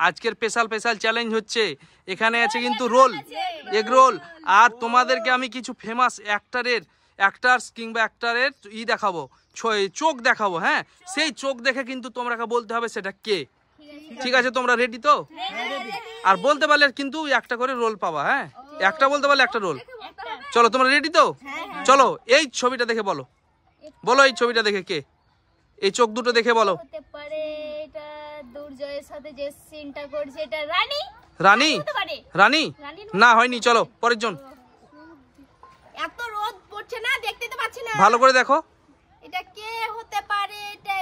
আজকের special challenge হচ্ছে, এখানে আছে কিন্তু রোল, এগ রোল, আর তোমাদেরকে আমি কিছু ফেমাস অ্যাক্টার্স কিংবা অ্যাক্টারের দেখাবো, চোখ দেখাবো। হ্যাঁ, সেই চোখ দেখে কিন্তু তোমরা বলতে হবে সেটা কে। ঠিক আছে, তোমরা রেডি তো? আর বলতে পারলে কিন্তু একটা করে রোল পাবা। হ্যাঁ, একটা বলতে পারলে একটা রোল। চলো, তোমরা রেডি তো? চলো, এই ছবিটা দেখে বলো, বলো এই ছবিটা দেখে কে, এই চোখ দুটো দেখে বলো। রানী? রানী না, হয়নি। চলো পরের জন। এত রোদ পড়ছে না, দেখতে তো পাচ্ছি না। ভালো করে দেখো। এটা কে হতে পারে? এটা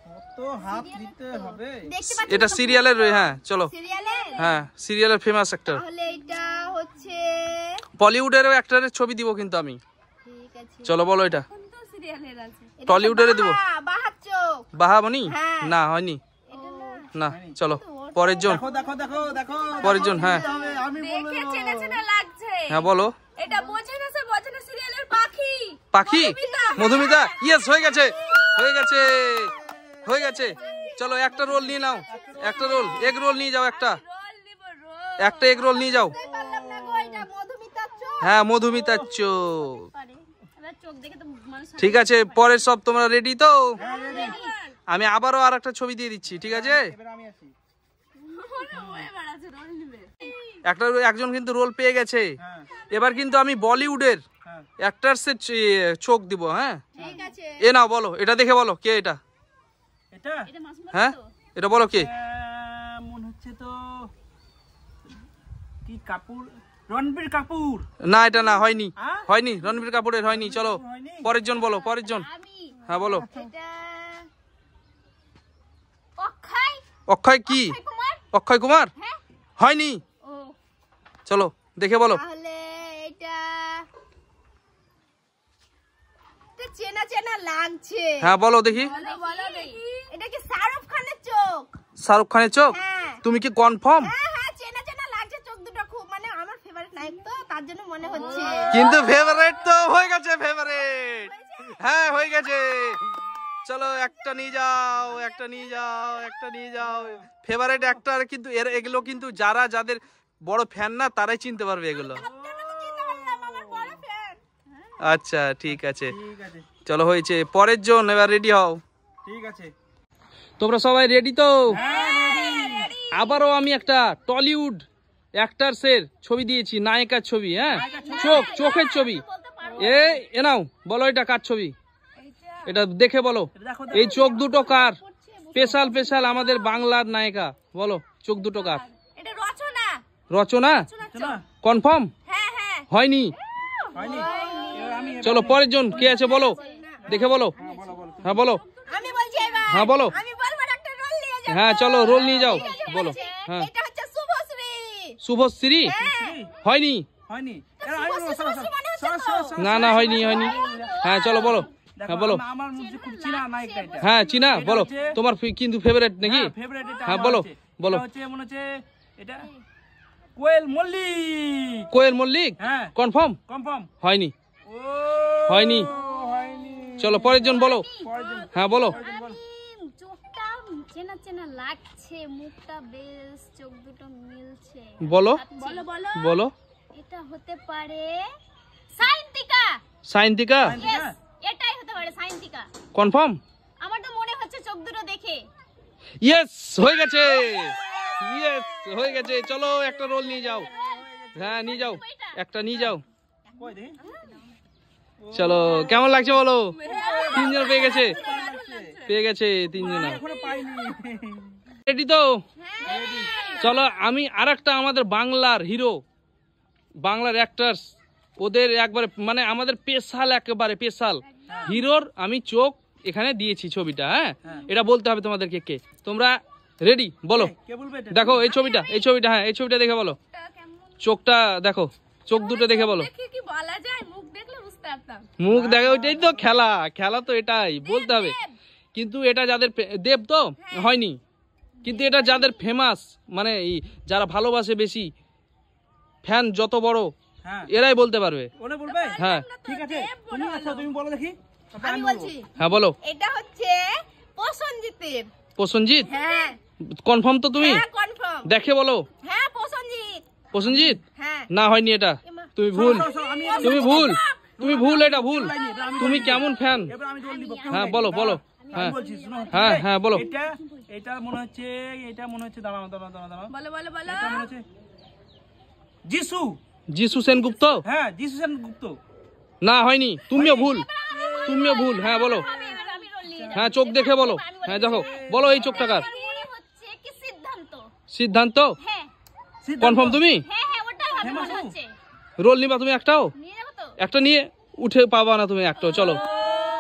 কত হাত দিতে হবে। দেখতে পাচ্ছি এটা সিরিয়ালের। হ্যাঁ চলো। সিরিয়ালের? হ্যাঁ, সিরিয়ালের ফেমাস অ্যাক্টর। তাহলে এটা হচ্ছে বলিউডেরও অ্যাক্টরের ছবি দিব কিন্তু আমি। ঠিক আছে, চলো বলো এটা। কোন তো সিরিয়ালের আছে? টলিউডের দিব। বাহার চোখ। বাহামনি? না, হয়নি। এটা না, চলো পরের জন। দেখো দেখো দেখো দেখো পরের জন। হ্যাঁ আমি বলবো। দেখে চেনা চেনা লাগছে। হ্যাঁ বলো। এটা বোঝে না সিরিয়ালের পাখি। পাখি? মধুমিতা? ইয়েস, হয়ে গেছে, হয়ে গেছে, হয়ে গেছে। চলো একটা রোল নিয়ে নাও, একটা রোল, এগ রোল নিয়ে যাও, একটা এগ রোল নিয়ে যাও। পারলাম না গো, এটা মধুমিতার চোখ। হ্যাঁ, মধুমিতার চোখ। এবার চোখ দেখে তো মানুষ। ঠিক আছে, পরের সব তোমরা রেডি তো? আমি আবারও আর একটা ছবি দিয়ে দিচ্ছি, ঠিক আছে? এবার আমি আসি। একজন কিন্তু রোল পেয়ে গেছে। হ্যাঁ এবার কিন্তু আমি বলিউডের হ্যাঁ অ্যাক্টার্সের চোখ দিব। হ্যাঁ, ঠিক আছে। এ নাও, বলো এটা দেখে বলো কে এটা। এটা হ্যাঁ, এটা বলো কে। মনে হচ্ছে তো কি কাপুর, রণবীর কাপুর। না, এটা না, হয়নি, হ্যাঁ? হয়নি, রণবীর কাপুরের হয়নি। চলো হয়নি? পরের জন বলো, পরের জন। আমি হ্যাঁ বলো। এটা অক্ষয়। অক্ষয় কি? কুমার। অক্ষয় কুমার? হ্যাঁ। হয়নি। ও, চলো দেখে বলো। তাহলে এটা চেনা চেনা লাগছে। হ্যাঁ বলো দেখি। বলো বলো দেখি। এটা কি শাহরুখ খানের চোখ? শাহরুখ খানের চোখ? হ্যাঁ। তুমি কি কনফার্ম? হ্যাঁ হ্যাঁ, চেনা চেনা লাগছে চোখ দুটো খুব, মানে আমার ফেভারিট নায়ক তো, তার জন্য মনে হচ্ছে। কিন্তু ফেভারিট তো হয়ে গেছে, ফেভারিট। হ্যাঁ, হয়ে গেছে। চলো একটা নিয়ে যাও, একটা নিয়ে যাও, একটা নিয়ে যাও। ফেভারিট অ্যাক্টর কিন্তু এগুলো কিন্তু যাদের বড় ফ্যান না তারাই চিনতে পারবে এগুলো। আচ্ছা ঠিক আছে, ঠিক আছে চলো হয়েছে। পরের জন, এবার রেডি হও। ঠিক আছে। তোমরা সবাই রেডি তো? হ্যাঁ রেডি। আবারও আমি একটা টলিউড অ্যাক্টার্সের ছবি দিয়েছি, নায়িকার ছবি। হ্যাঁ, চোখের ছবি। এ নাও, বলো এটা কার ছবি, এটা দেখে বলো। দেখো এই চোখ দুটো কার? স্পেশাল আমাদের বাংলার নায়িকা, বলো চোখ দুটো কার? এটা রচনা। রচনা? না কনফার্ম? হ্যাঁ হ্যাঁ। হয়নি। হয়নি। এবার আমি চলো পরের জন কে আছে বলো, দেখে বলো। বলো বলো। হ্যাঁ বলো। আমি বলছি এবার। হ্যাঁ বলো। আমি বলবো, একটা রোল নিয়ে যাও। হ্যাঁ চলো রোল নিয়ে যাও, বলো। হ্যাঁ, এটা হচ্ছে শুভশ্রী। শুভশ্রী? হয়নি। হয়নি। এবার আমি বলবো, সরো, সরো, সরো, সরো। না না, হয়নি। হ্যাঁ চলো বলো। দেখো, হ্যাঁ বলো। আমার মধ্যে খুব চিনা নায়িকা এটা। হ্যাঁ চিনা, এটা বলো। হচ্ছে- তোমার কিন্তু ফেভারিট নাকি? হ্যাঁ, favorite এটা হ্যাঁ আমার বলো, হচ্ছে। বলো। এটা হচ্ছে মনে হচ্ছে এটা কোয়েল মল্লিক। কোয়েল মল্লিক? হ্যাঁ কনফার্ম? কনফার্ম। হয়নি। ও হয়নি। হয়নি। চলো পরের জন বলো। পরেরজন। হ্যাঁ বলো। চোখটা চেনা চেনা লাগছে, মুখটা বেশ, চোখ দুটো মিলছে। বলো বলো বলো। বলো। এটা হতে পারে সায়ন্তিকা। সায়ন্তিকা? Yes, এটাই হতে পারে সায়ন্তিকা। কনফার্ম? আমার তো মনে হচ্ছে চোখ দুটো দেখে। ইয়েস, হয়ে গেছে। ইয়েস, হয়ে গেছে। চলো একটা রোল নিয়ে যাও। হ্যাঁ নিয়ে যাও, একটা নিয়ে যাও। কই দেখি? চলো কেমন লাগছে বলো? তিনজন পেয়ে গেছে, পেয়ে গেছে তিনজন। এখনো পাইনি। রেডি তো? চলো আমি আরেকটা আমাদের বাংলার হিরো, বাংলার অ্যাক্টার্স, ওদের একবারে মানে আমাদের একেবারে স্পেশাল হিরোর আমি চোখ এখানে দিয়েছি ছবিটা। হ্যাঁ, এটা বলতে হবে তোমাদেরকে কে। তোমরা রেডি? বলো। কে বলবে এটা? দেখো এই ছবিটা, হ্যাঁ এই ছবিটা দেখে বলো। চোখটা দেখো, চোখ দুটো দেখে বলো। কি বলা যায়, মুখ দেখলে বুঝতে পারতাম। মুখ দেখে, ওইটাই তো খেলা তো এটাই বলতে হবে। কিন্তু এটা যাদের দেব তো হয়নি, কিন্তু এটা যাদের ফেমাস, মানে যারা ভালোবাসে বেশি, ফ্যান যত বড়, হ্যাঁ এরাই বলতে পারবে। ওনে বলবে? হ্যাঁ ঠিক আছে, তুমি আছো, তুমি বলো দেখি। তারপর আমি বলবো। বলছি, হ্যাঁ বলো। এটা হচ্ছে প্রসেনজিতের। প্রসেনজিৎ হ্যাঁ কনফার্ম তো তুমি? হ্যাঁ কনফার্ম। দেখে বলো। হ্যাঁ প্রসেনজিৎ। প্রসেনজিৎ হ্যাঁ না, হয়নি এটা, তুমি ভুল, তুমি ভুল, তুমি ভুল, এটা ভুল। তুমি কেমন ফ্যান? এবার আমি রোল নিব। হ্যাঁ বলো বলো। আমি হ্যাঁ বলছি শোনো। হ্যাঁ হ্যাঁ বলো। এটা মনে হচ্ছে, দাঁড়াও দাঁড়াও। বলো বলো বলো। এটা মনে হচ্ছে যিশু। যিশু সেনগুপ্ত? হ্যাঁ যিশু সেনগুপ্ত। না হয়নি, তুমিও ভুল, তুমিও ভুল। হ্যাঁ বলো। আমি রোল নিয়ে হ্যাঁ চোখ দেখে বলো। হ্যাঁ দেখো, বলো এই চোখটা কার? আমার মনে হচ্ছে কি সিদ্ধান্ত। সিদ্ধান্ত? হ্যাঁ কনফার্ম তুমি? হ্যাঁ হ্যাঁ ওটাই হবে মনে হচ্ছে। রোল নিবা তুমি একটাও? নিয়ে যাবো তো? একটা নিয়ে উঠে পাবা না তুমি একটাও। চলো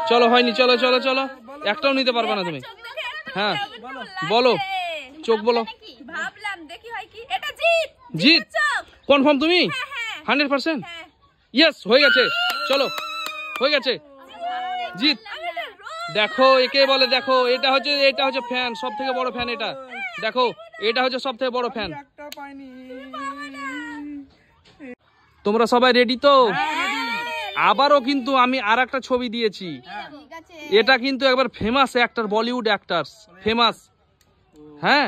চলো, হয়নি, চলো চলো চলো, একটাও নিতে পারবা না তুমি। চোখ দেখে হ্যাঁ বলো, চোখ বলো। ভাবলাম দেখি হয় কি। এটা জিত। জিত চোখ। কনফার্ম তুমি? হ্যাঁ 100%? হ্যাঁ। ইয়েস, হয়ে গেছে, চলো হয়ে গেছে, জিত। দেখো একে বলে, দেখো এটা হচ্ছে ফ্যান, সব থেকে বড় ফ্যান এটা। দেখো এটা হচ্ছে সব থেকে বড় ফ্যান। একটা পাইনি। তোমরা সবাই রেডি তো? আবারও কিন্তু আমি আর একটা ছবি দিয়েছি। ঠিক আছে। এটা কিন্তু একবার famous actor, Bollywood actors, famous. হ্যাঁ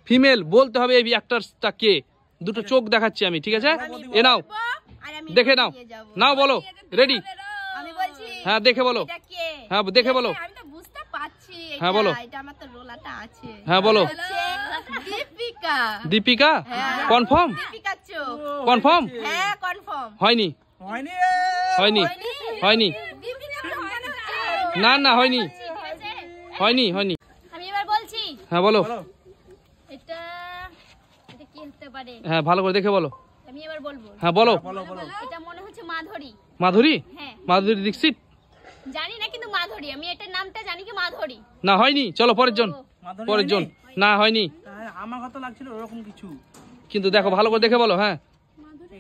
ফিমেল, বলতে হবে এই অ্যাক্টরসটা কে। দুটো চোখ দেখাচ্ছি আমি, ঠিক আছে? এ নাও, আর আমি দেখে নাও, নিয়ে যাবো। নাও বলো, রেডি? আমি বলছি। হ্যাঁ দেখে বলো, এটা কে? হ্যাঁ দেখে বলো। আমি তো বুঝতে পারছি। হ্যাঁ, বলো। এটা আমার তো রোলাটা আছে। হ্যাঁ বলো। হচ্ছে দীপিকা। দীপিকা? হ্যাঁ। কনফার্ম? দীপিকা চোখ। কনফার্ম? হ্যাঁ কনফার্ম। হয়নি, হয়নি। হয়নি, হয়নি, দীপিকা তো হয় না। না না হয়নি, ঠিক আছে? হয়নি, হয়নি। আমি এবার বলছি। হ্যাঁ বলো। বলো। এটা এটা কি হতে পারে? হ্যাঁ ভালো করে দেখে বলো। আমি এবার বলবো। হ্যাঁ বলো। বলো বলো। এটা মনে হচ্ছে মাধুরী। মাধুরী? হ্যাঁ মাধুরী দীক্ষিত? জানি না কিন্তু মাধুরী, আমি এটার নামটা জানি কি মাধুরী। না হয়নি, চলো পরের জন, মাধুরী পরের জন। হয়নি? না হয়নি, হ্যাঁ, আমার কথা লাগছিল ওরকম কিছু। কিন্তু দেখো ভালো করে দেখে বলো। হ্যাঁ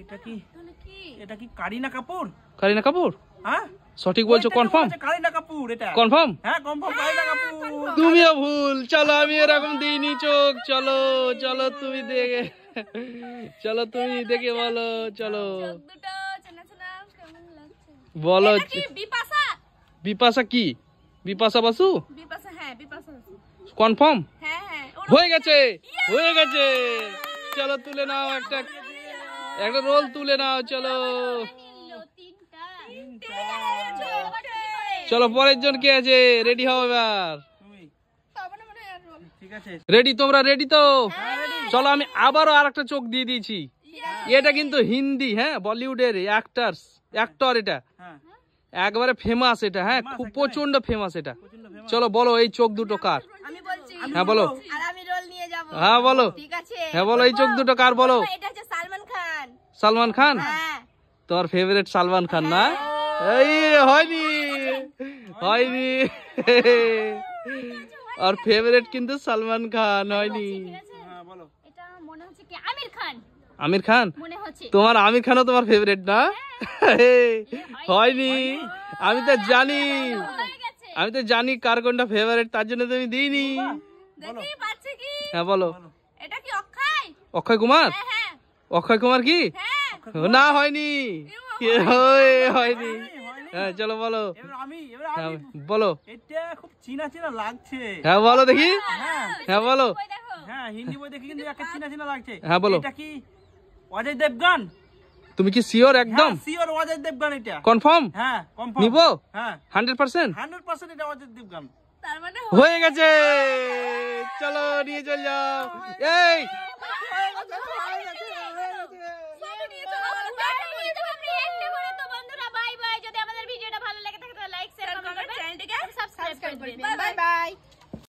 এটা কি? তাহলে কি? এটা কি কারিনা কাপুর? কারিনা কাপুর? হ্যাঁ সঠিক বলছো, ওইটা তো কনফার্ম? বলেছে কারিনা কাপুর এটা। কনফার্ম? হ্যাঁ কনফার্ম কারিনা কাপুর। তুমিও ভুল। চলো আমি এরকম দিইনি চোখ। চলো চলো তুমি দেখে, চলো তুমি দেখে বলো। চলো চোখ দুটো চেনা চেনা কেমন লাগছে? বলো। এটা কি বিপাশা? বিপাশা কি? বিপাশা বাসু? বিপাশা, হ্যাঁ বিপাশা। কনফার্ম? হ্যাঁ হ্যাঁ হয়ে গেছে, হয়ে গেছে। চলো তুলে নাও একটা, একটা রোল তুলে নাও। চলো নিলো তিনটা। চলো পরের জন কে আছে? রেডি হও এবার। তুমি তবে মনে হয় আর রোল। ঠিক আছে? রেডি? তোমরা রেডি তো? চলো আমি আবারও আর একটা চোখ দিয়ে দিয়েছি। এটা কিন্তু হিন্দি, হ্যাঁ বলিউডের অ্যাক্টর এটা, হ্যাঁ একবারে ফেমাস এটা। হ্যাঁ খুব প্রচন্ড ফেমাস এটা। প্রচন্ড famous। চলো বলো এই চোখ দুটো কার? আমি বলছি। হ্যাঁ বলো। আর আমি রোল নিয়ে যাব। হ্যাঁ বলো। ঠিক আছে? হ্যাঁ বলো এই চোখ দুটো কার বলো? এটা হচ্ছে সালমান খান। সালমান খান? হ্যাঁ তোর ফেভারিট সালমান খান না? এই হয়নি, হয়নি। আর ফেভারিট কিন্তু সালমান খান হয়নি। ঠিক আছে? হ্যাঁ বলো। এটা মনে হচ্ছে কি আমির খান আমির খান? মনে হচ্ছে। তোমার আমির খানও তোমার ফেভারিট না? হয়নি, আমি তো জানি, হয়ে গেছে। আমি তো জানি কার কোনটা ফেভারিট, তার জন্য তুমি দিইনি। দেখি পাচ্ছে কি? হ্যাঁ বলো। এটা কি অক্ষয়? অক্ষয় কুমার? হ্যাঁ হ্যাঁ অক্ষয় কুমার কি? হ্যাঁ। না হয়নি, হয়নি। হ্যাঁ চলো বলো। এবার হ্যাঁ আমি বলো। এটা খুব চিনা চিনা লাগছে। হ্যাঁ বলো দেখি। হ্যাঁ হ্যাঁ বলো। ওই দেখো। হ্যাঁ হিন্দি বই দেখে কিন্তু একটা চিনা চিনা লাগছে। হ্যাঁ, বলো। এটা কি অজয় দেবগন? তুমি কি শিওর একদম? শিওর অজয় দেবগন এটা। কনফার্ম? হ্যাঁ কনফার্ম। নিবো হ্যাঁ 100%? 100% এটা অজয় দেবগন। তার মানে হয়ে গেছে, চলো নিয়ে চল যাও। এই হয়ে গেছে।